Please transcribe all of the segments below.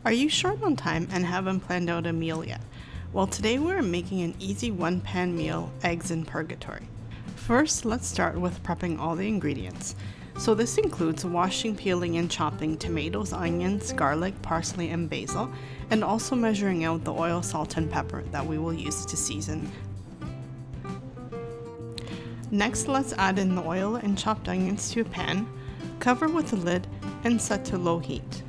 Are you short on time and haven't planned out a meal yet? Well, today we're making an easy one-pan meal, eggs in purgatory. First, let's start with prepping all the ingredients. So this includes washing, peeling, and chopping tomatoes, onions, garlic, parsley, and basil, and also measuring out the oil, salt, and pepper that we will use to season. Next, let's add in the oil and chopped onions to a pan, cover with a lid, and set to low heat.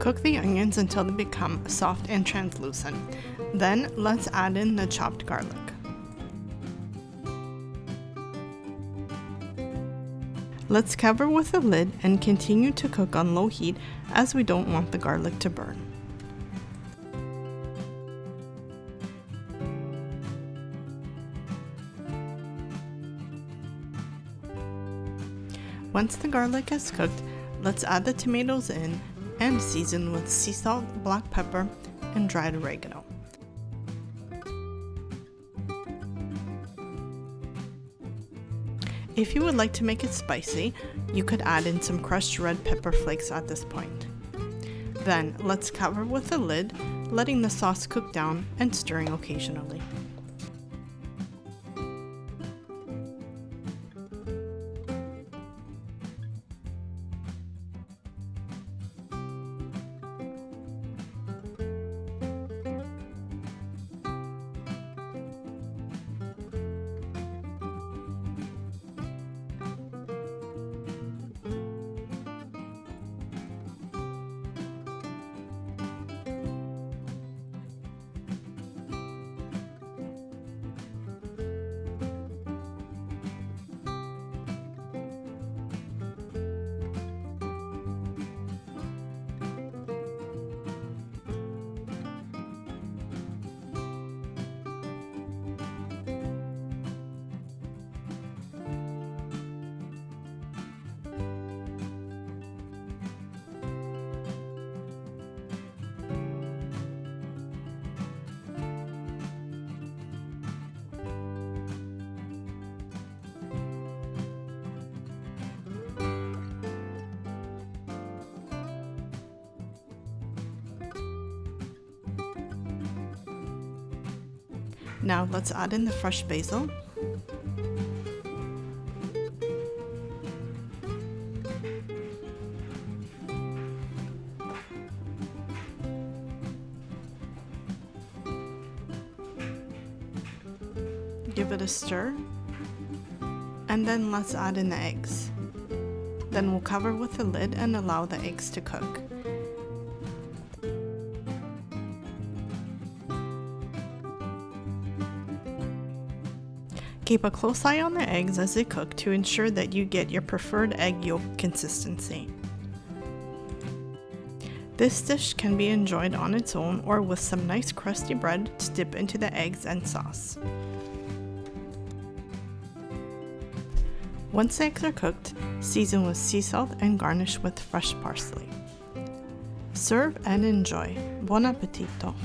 Cook the onions until they become soft and translucent. Then let's add in the chopped garlic. Let's cover with a lid and continue to cook on low heat as we don't want the garlic to burn. Once the garlic is cooked, let's add the tomatoes in and season with sea salt, black pepper, and dried oregano. If you would like to make it spicy, you could add in some crushed red pepper flakes at this point. Then let's cover with a lid, letting the sauce cook down and stirring occasionally. Now let's add in the fresh basil. Give it a stir. And then let's add in the eggs. Then we'll cover with a lid and allow the eggs to cook. Keep a close eye on the eggs as they cook to ensure that you get your preferred egg yolk consistency. This dish can be enjoyed on its own or with some nice crusty bread to dip into the eggs and sauce. Once the eggs are cooked, season with sea salt and garnish with fresh parsley. Serve and enjoy. Buon appetito!